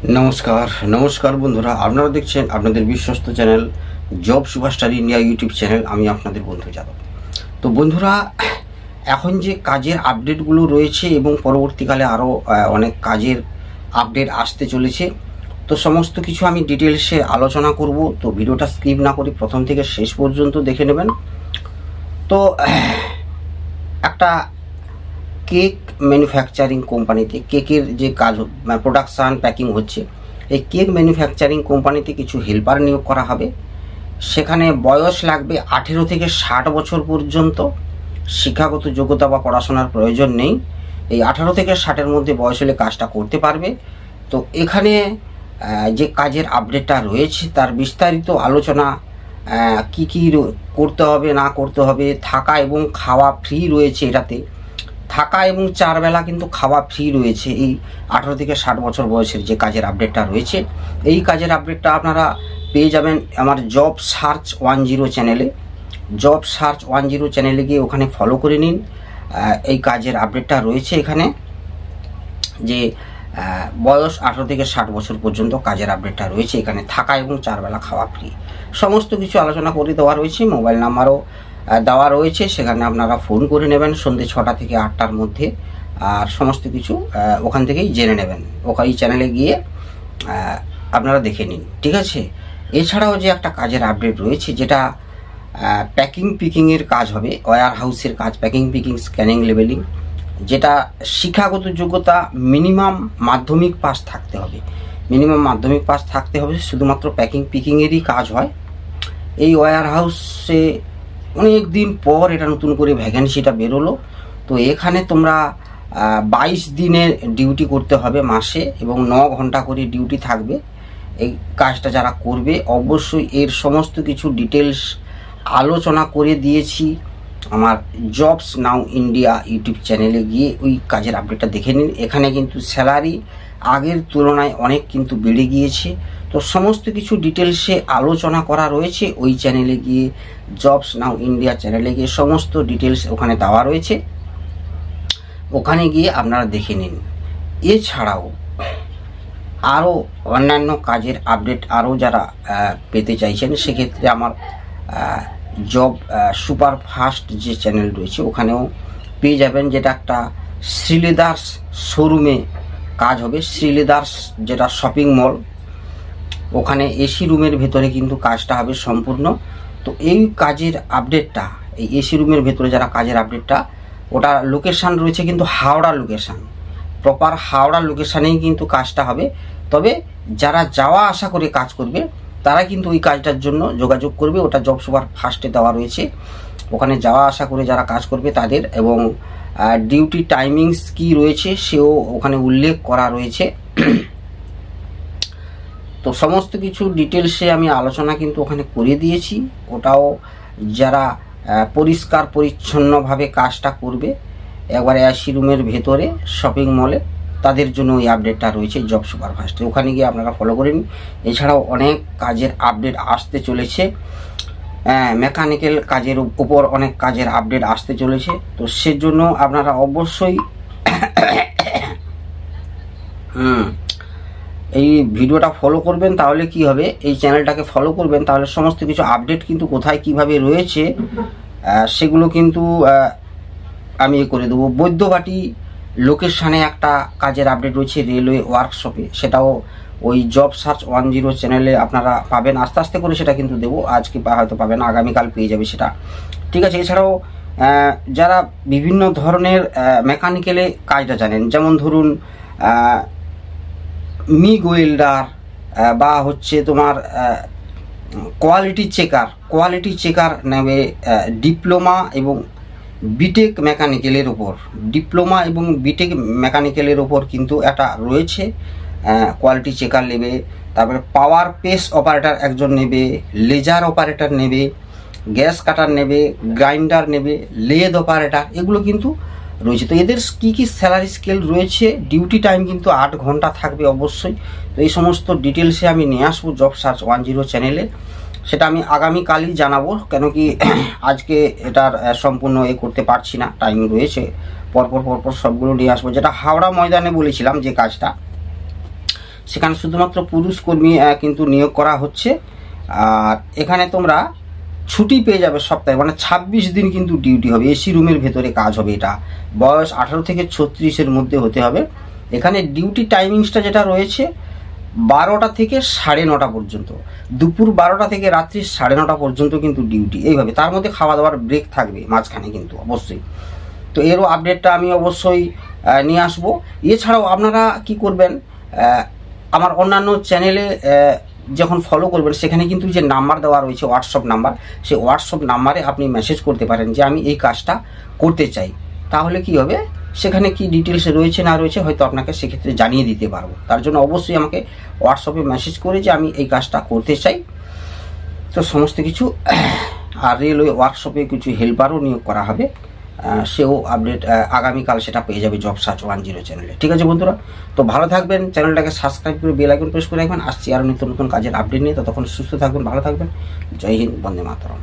नमस्कार नमस्कार बंधुरा आपनारा देखছেন আপনাদের বিশ্বস্ত channel job superstar India YouTube channel. আমি আপনাদের বন্ধু যাদব। তো বন্ধুরা, এখন যে কাজের আপডেটগুলো রয়েছে এবং পরবর্তীকালে আরও অনেক কাজের আপডেট আসতে চলেছে, তো সমস্ত কিছু আমি ডিটেলসে আলোচনা করব। তো ভিডিওটা স্কিপ না করে প্রথম থেকে শেষ পর্যন্ত দেখে নেবেন। তো একটা কেক ম্যানুফ্যাকচারিং কোম্পানিতে কেকের যে কাজ প্রোডাকশান প্যাকিং হচ্ছে, এই কেক ম্যানুফ্যাকচারিং কোম্পানিতে কিছু হেল্পার নিয়োগ করা হবে। সেখানে বয়স লাগবে 18 থেকে 60 বছর পর্যন্ত। শিক্ষাগত যোগ্যতা বা পড়াশোনার প্রয়োজন নেই। এই 18 থেকে 60-এর মধ্যে বয়স হলে কাজটা করতে পারবে। তো এখানে যে কাজের আপডেটটা রয়েছে তার বিস্তারিত আলোচনা, কি কি করতে হবে না করতে হবে। থাকা এবং খাওয়া ফ্রি রয়েছে এটাতে। থাকা এবং 4 বেলা কিন্তু খাওয়া ফ্রি রয়েছে এই 18 থেকে 60 বছর বয়সের যে কাজের আপডেটটা রয়েছে। এই কাজের আপডেটটা আপনারা পেয়ে যাবেন আমার জব সার্চ 10 চ্যানেলে। জব সার্চ 10 চ্যানেলে গিয়ে ওখানে ফলো করে নিন। এই কাজের আপডেটটা রয়েছে এখানে, যে বয়স 18 থেকে 60 বছর পর্যন্ত কাজের আপডেটটা রয়েছে এখানে। থাকা এবং 4 বেলা খাওয়া ফ্রি, সমস্ত কিছু আলোচনা করে দেওয়া রয়েছে। মোবাইল নাম্বারও দেওয়া রয়েছে, সেখানে আপনারা ফোন করে নেবেন সন্ধ্যে 6টা থেকে 8টার মধ্যে। আর সমস্ত কিছু ওখান থেকেই জেনে নেবেন। ওখানে চ্যানেলে গিয়ে আপনারা দেখে নিন, ঠিক আছে। এছাড়াও যে একটা কাজের আপডেট রয়েছে, যেটা প্যাকিং পিকিংয়ের কাজ হবে, ওয়্যার হাউসের কাজ, প্যাকিং পিকিং স্ক্যানিং লেবেলিং, যেটা শিক্ষাগত যোগ্যতা মিনিমাম মাধ্যমিক পাস থাকতে হবে। মিনিমাম মাধ্যমিক পাস থাকতে হবে, শুধুমাত্র প্যাকিং পিকিংয়েরই কাজ হয়। এই ওয়্যার হাউসে অনেক দিন পর এটা নতুন করে ভ্যাকেন্সিটা বেরোলো। তো এখানে তোমরা 22 দিনের ডিউটি করতে হবে মাসে, এবং 9 ঘন্টা করে ডিউটি থাকবে। এই কাজটা যারা করবে অবশ্যই এর সমস্ত কিছু ডিটেলস আলোচনা করে দিয়েছি আমার জবস নাও ইন্ডিয়া ইউটিউব চ্যানেলে গিয়ে ওই কাজের আপডেটটা দেখে নিন। এখানে কিন্তু স্যালারি আগের তুলনায় অনেক কিন্তু বেড়ে গিয়েছে। তো সমস্ত কিছু ডিটেলসে আলোচনা করা রয়েছে ওই চ্যানেলে গিয়ে, জবস নাও ইন্ডিয়া চ্যানেলে গিয়ে সমস্ত ডিটেলস ওখানে দেওয়া রয়েছে। ওখানে গিয়ে আপনারা দেখে নিন। এছাড়াও আরও অন্যান্য কাজের আপডেট আরও যারা পেতে চাইছেন, সেক্ষেত্রে আমার জব সুপার ফাস্ট যে চ্যানেল রয়েছে ওখানেও পেয়ে যাবেন। যেটা একটা শ্রীলেদার্স শোরুমে কাজ হবে। শ্রীলেদার্স যেটা শপিং মল, ওখানে এসি রুমের ভেতরে কিন্তু কাজটা হবে সম্পূর্ণ। তো এই কাজের আপডেটটা, এই এসি রুমের ভেতরে যারা কাজের আপডেটটা, ওটা লোকেশান রয়েছে কিন্তু হাওড়া লোকেশান, প্রপার হাওড়া লোকেশানেই কিন্তু কাজটা হবে। তবে যারা যাওয়া আসা করে কাজ করবে তারা কিন্তু ওই কাজটার জন্য যোগাযোগ করবে। ওটা জব সুপার ফার্স্টে দেওয়া রয়েছে। ওখানে যাওয়া আসা করে যারা কাজ করবে তাদের, এবং ডিউটি টাইমিংস কি রয়েছে সেও ওখানে উল্লেখ করা রয়েছে। তো সমস্ত কিছু ডিটেলসে আমি আলোচনা কিন্তু ওখানে করে দিয়েছি। ওটাও যারা পরিষ্কার পরিচ্ছন্নভাবে কাজটা করবে একবারে এসি রুমের ভেতরে শপিং মলে, তাদের জন্য ওই আপডেটটা রয়েছে জব সুপার ফাস্টে। ওখানে গিয়ে আপনারা ফলো করে নিন। এছাড়াও অনেক কাজের আপডেট আসতে চলেছে। মেকানিক্যাল কাজের উপর অনেক কাজের আপডেট আসতে চলেছে। তো সেজন্য আপনারা অবশ্যই এই ভিডিওটা ফলো করবেন। তাহলে কি হবে, এই চ্যানেলটাকে ফলো করবেন, তাহলে সমস্ত কিছু আপডেট কিন্তু কোথায় কিভাবে রয়েছে সেগুলো কিন্তু আমি করে দেবো। বৈদ্যবাটি লোকেশানে একটা কাজের আপডেট রয়েছে রেলওয়ে ওয়ার্কশপে, সেটাও ওই জব সার্চ 10 চ্যানেলে আপনারা পাবেন। আস্তে আস্তে করে সেটা কিন্তু দেবো, আজকে হয়তো পাবেন, আগামীকাল পেয়ে যাবে সেটা, ঠিক আছে। এছাড়াও যারা বিভিন্ন ধরনের মেকানিক্যালে কাজটা জানেন, যেমন ধরুন মিগ ওয়েল্ডার, বা হচ্ছে তোমার কোয়ালিটি চেকার নেবে ডিপ্লোমা এবং বিটেক মেকানিক্যালের ওপর। ডিপ্লোমা এবং বিটেক মেকানিক্যালের ওপর কিন্তু একটা রয়েছে, কোয়ালিটি চেকার নেবে। তারপরে পাওয়ার পেস অপারেটর একজন নেবে, লেজার অপারেটর নেবে, গ্যাস কাটার নেবে, গ্রাইন্ডার নেবে, লেদ অপারেটর, এগুলো কিন্তু রয়েছে। তো এদের কি কি স্যালারি স্কেল রয়েছে, ডিউটি টাইম কিন্তু 8 ঘন্টা থাকবে অবশ্যই। তো এই সমস্ত ডিটেলসে আমি নিয়ে আসবো জব সার্চ 10 চ্যানেলে। সেটা আমি আগামীকালই জানাবো, কেন কি আজকে এটার সম্পূর্ণ করতে পারছি না, টাইম রয়েছে। পরপর সবগুলো নিয়ে আসবো। যেটা হাওড়া ময়দানে বলেছিলাম যে কাজটা, সেখানে শুধুমাত্র পুরুষ কর্মী কিন্তু নিয়োগ করা হচ্ছে। আর এখানে তোমরা ছুটি পেয়ে যাবে সপ্তাহে, মানে 26 দিন কিন্তু ডিউটি হবে, এসি রুমের ভেতরে কাজ হবে। এটা বয়স 18 থেকে 36-এর মধ্যে হতে হবে। এখানে ডিউটি টাইমিংসটা যেটা রয়েছে 12টা থেকে 9:30 পর্যন্ত, দুপুর 12টা থেকে রাত্রি 9:30 পর্যন্ত কিন্তু ডিউটি এইভাবে। তার মধ্যে খাওয়া দাওয়ার ব্রেক থাকবে মাঝখানে কিন্তু অবশ্যই। তো এরও আপডেটটা আমি অবশ্যই নিয়ে আসবো। এছাড়াও আপনারা কি করবেন, আমার অন্যান্য চ্যানেলে যখন ফলো করবেন সেখানে কিন্তু যে নাম্বার দেওয়া রয়েছে হোয়াটসঅ্যাপ নাম্বার, সেই হোয়াটসঅ্যাপ নাম্বারে আপনি মেসেজ করতে পারেন যে আমি এই কাজটা করতে চাই। তাহলে কি হবে, সেখানে কি ডিটেলস রয়েছে না রয়েছে হয়তো আপনাকে সেক্ষেত্রে জানিয়ে দিতে পারবো। তার জন্য অবশ্যই আমাকে হোয়াটসঅ্যাপে মেসেজ করে যে আমি এই কাজটা করতে চাই। তো সমস্ত কিছু। আর রেলওয়ে ওয়ার্কশপে কিছু হেল্পারও নিয়োগ করা হবে, সেও আপডেট আগামীকাল সেটা পেয়ে যাবে জব সার্চ 10 চ্যানেলে। ঠিক আছে বন্ধুরা, তো ভালো থাকবেন, চ্যানেলটাকে সাবস্ক্রাইব করে বেল আইকন প্রেস করে রাখবেন। আসছি আরও নিত্য নতুন কাজের আপডেট নিয়ে। ততক্ষণ সুস্থ থাকবেন, ভালো থাকবেন। জয় হিন্দ, বন্দে মাতরম।